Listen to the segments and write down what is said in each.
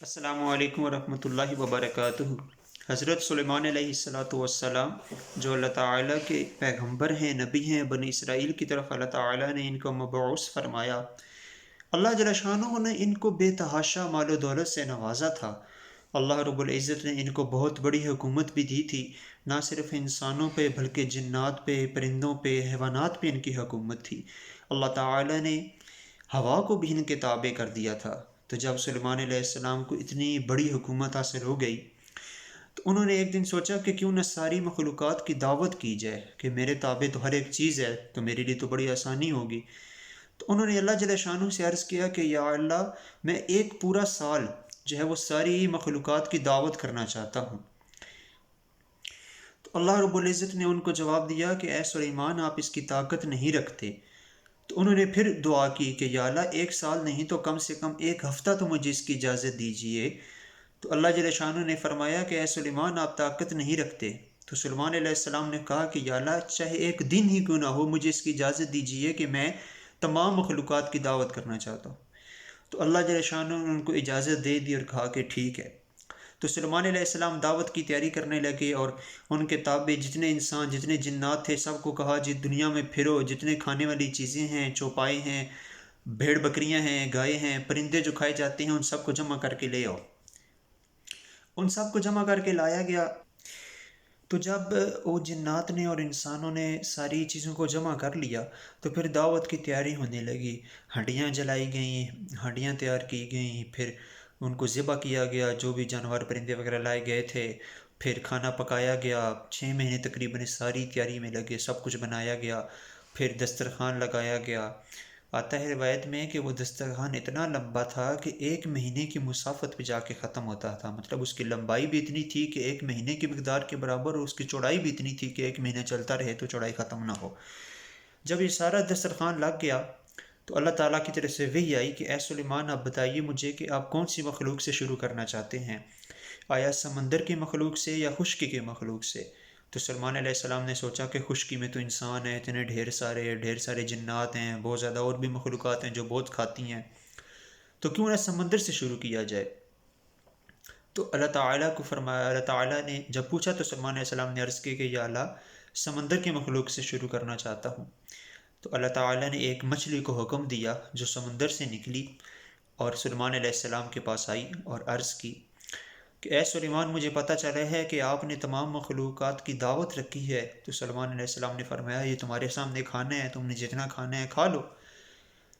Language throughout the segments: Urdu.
السلام علیکم ورحمۃ اللہ وبرکاتہ۔ حضرت سلیمان علیہ الصلاۃ والسلام جو اللہ تعالیٰ کے پیغمبر ہیں، نبی ہیں، بنی اسرائیل کی طرف اللہ تعالیٰ نے ان کو مبعوث فرمایا۔ اللہ جل شانہ نے ان کو بے تحاشا مال و دولت سے نوازا تھا۔ اللہ رب العزت نے ان کو بہت بڑی حکومت بھی دی تھی، نہ صرف انسانوں پہ بلکہ جنات پہ، پرندوں پہ، حیوانات پہ ان کی حکومت تھی۔ اللہ تعالیٰ نے ہوا کو بھی ان کے تابع کر دیا تھا۔ تو جب سلیمان علیہ السلام کو اتنی بڑی حکومت حاصل ہو گئی تو انہوں نے ایک دن سوچا کہ کیوں نہ ساری مخلوقات کی دعوت کی جائے کہ میرے تابع تو ہر ایک چیز ہے، تو میرے لیے تو بڑی آسانی ہوگی۔ تو انہوں نے اللہ جل شانہ سے عرض کیا کہ یا اللہ، میں ایک پورا سال جو ہے وہ ساری مخلوقات کی دعوت کرنا چاہتا ہوں۔ تو اللہ رب العزت نے ان کو جواب دیا کہ اے سلیمان، آپ اس کی طاقت نہیں رکھتے۔ تو انہوں نے پھر دعا کی کہ یا اللہ، ایک سال نہیں تو کم سے کم ایک ہفتہ تو مجھے اس کی اجازت دیجیے۔ تو اللہ جل شانہ نے فرمایا کہ اے سلیمان، آپ طاقت نہیں رکھتے۔ تو سلیمان علیہ السلام نے کہا کہ یا اللہ، چاہے ایک دن ہی کیوں نہ ہو، مجھے اس کی اجازت دیجیے کہ میں تمام مخلوقات کی دعوت کرنا چاہتا ہوں۔ تو اللہ جل شانہ نے ان کو اجازت دے دی اور کہا کہ ٹھیک ہے۔ تو سلیمان علیہ السلام دعوت کی تیاری کرنے لگے اور ان کے تابع جتنے انسان، جتنے جنات تھے، سب کو کہا جی دنیا میں پھرو، جتنے کھانے والی چیزیں ہیں، چوپائے ہیں، بھیڑ بکریاں ہیں، گائے ہیں، پرندے جو کھائے جاتے ہیں، ان سب کو جمع کر کے لے آؤ۔ ان سب کو جمع کر کے لایا گیا۔ تو جب وہ جنات نے اور انسانوں نے ساری چیزوں کو جمع کر لیا تو پھر دعوت کی تیاری ہونے لگی۔ ہڈیاں جلائی گئیں، ہڈیاں تیار کی گئیں، پھر ان کو ذبح کیا گیا، جو بھی جانور پرندے وغیرہ لائے گئے تھے، پھر کھانا پکایا گیا۔ 6 مہینے تقریباً ساری تیاری میں لگے، سب کچھ بنایا گیا، پھر دسترخوان لگایا گیا۔ آتا ہے روایت میں کہ وہ دسترخوان اتنا لمبا تھا کہ 1 مہینے کی مسافت پہ جا کے ختم ہوتا تھا، مطلب اس کی لمبائی بھی اتنی تھی کہ 1 مہینے کی مقدار کے برابر، اور اس کی چوڑائی بھی اتنی تھی کہ 1 مہینہ چلتا رہے تو چوڑائی ختم نہ ہو۔ جب یہ سارا دسترخوان لگ گیا تو اللہ تعالیٰ کی طرف سے وحی آئی کہ اے سلیمان، آپ بتائیے مجھے کہ آپ کون سی مخلوق سے شروع کرنا چاہتے ہیں، آیا سمندر کی مخلوق سے یا خشکی کی مخلوق سے؟ تو سلیمان علیہ السلام نے سوچا کہ خشکی میں تو انسان ہیں، اتنے ڈھیر سارے جنات ہیں، بہت زیادہ اور بھی مخلوقات ہیں جو بہت کھاتی ہیں، تو کیوں نہ سمندر سے شروع کیا جائے۔ تو اللہ تعالیٰ کو فرمایا، اللہ تعالیٰ نے جب پوچھا تو سلیمان علیہ السلام نے عرض کی کہ یا اللہ، سمندر کی مخلوق سے شروع کرنا چاہتا ہوں۔ تو اللہ تعالیٰ نے ایک مچھلی کو حکم دیا جو سمندر سے نکلی اور سلیمان علیہ السلام کے پاس آئی اور عرض کی کہ اے سلیمان، مجھے پتہ چلا ہے کہ آپ نے تمام مخلوقات کی دعوت رکھی ہے۔ تو سلیمان علیہ السلام نے فرمایا یہ تمہارے سامنے کھانا ہے، تم نے جتنا کھانا ہے کھا لو۔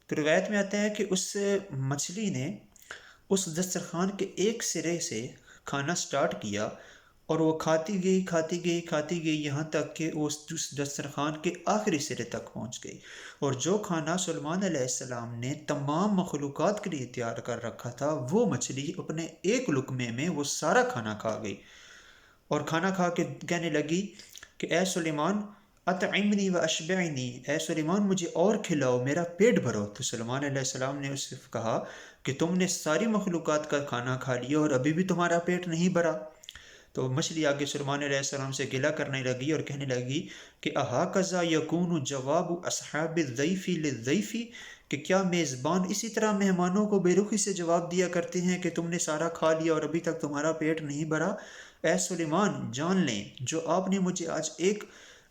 تو روایت میں آتا ہے کہ اس مچھلی نے اس دسترخوان کے ایک سرے سے کھانا سٹارٹ کیا اور وہ کھاتی گئی یہاں تک کہ وہ اس دسترخوان کے آخری سرے تک پہنچ گئی، اور جو کھانا سلیمان علیہ السلام نے تمام مخلوقات کے لیے تیار کر رکھا تھا، وہ مچھلی اپنے ایک لقمے میں وہ سارا کھانا کھا گئی، اور کھانا کھا کے کہنے لگی کہ اے سلیمان، اطعمنی و اشبعنی، اے سلیمان مجھے اور کھلاؤ، میرا پیٹ بھرو۔ تو سلیمان علیہ السلام نے اس سے کہا کہ تم نے ساری مخلوقات کا کھانا کھا لیا اور ابھی بھی تمہارا پیٹ نہیں بھرا۔ تو مچھلی آگے سلیمان علیہ السلام سے گلہ کرنے لگی اور کہنے لگی کہ اہاکذا یکون جواب اصحاب الضیف للضیف، کہ کیا میزبان اسی طرح مہمانوں کو بے رخی سے جواب دیا کرتے ہیں کہ تم نے سارا کھا لیا اور ابھی تک تمہارا پیٹ نہیں بھرا؟ اے سلیمان، جان لیں جو آپ نے مجھے آج ایک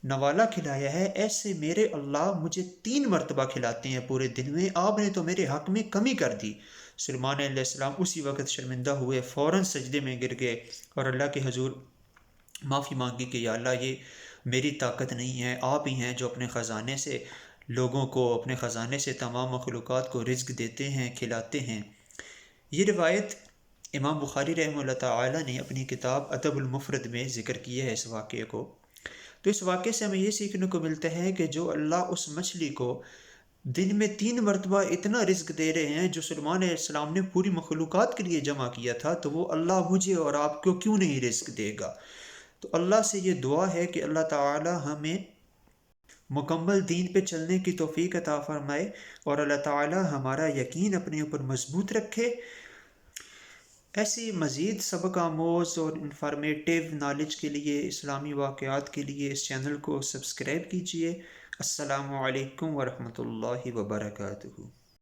نوالا کھلایا ہے، ایسے میرے اللہ مجھے 3 مرتبہ کھلاتے ہیں پورے دن میں، آپ نے تو میرے حق میں کمی کر دی۔ سلیمان علیہ السلام اسی وقت شرمندہ ہوئے، فوراً سجدے میں گر گئے اور اللہ کے حضور معافی مانگی کہ یا اللہ، یہ میری طاقت نہیں ہے، آپ ہی ہیں جو اپنے خزانے سے لوگوں کو، اپنے خزانے سے تمام مخلوقات کو رزق دیتے ہیں، کھلاتے ہیں۔ یہ روایت امام بخاری رحمہ اللہ تعالیٰ نے اپنی کتاب ادب المفرد میں ذکر کیا ہے اس واقعے کو۔ تو اس واقعے سے ہمیں یہ سیکھنے کو ملتا ہے کہ جو اللہ اس مچھلی کو دن میں 3 مرتبہ اتنا رزق دے رہے ہیں جو سلیمان علیہ السلام نے پوری مخلوقات کے لیے جمع کیا تھا، تو وہ اللہ مجھے اور آپ کو کیوں نہیں رزق دے گا؟ تو اللہ سے یہ دعا ہے کہ اللہ تعالی ہمیں مکمل دین پہ چلنے کی توفیق عطا فرمائے اور اللہ تعالی ہمارا یقین اپنے اوپر مضبوط رکھے۔ ایسی مزید سبق آموز اور انفارمیٹیو نالج کے لیے، اسلامی واقعات کے لیے اس چینل کو سبسکرائب کیجیے۔ السلام علیکم ورحمۃ اللہ وبرکاتہ۔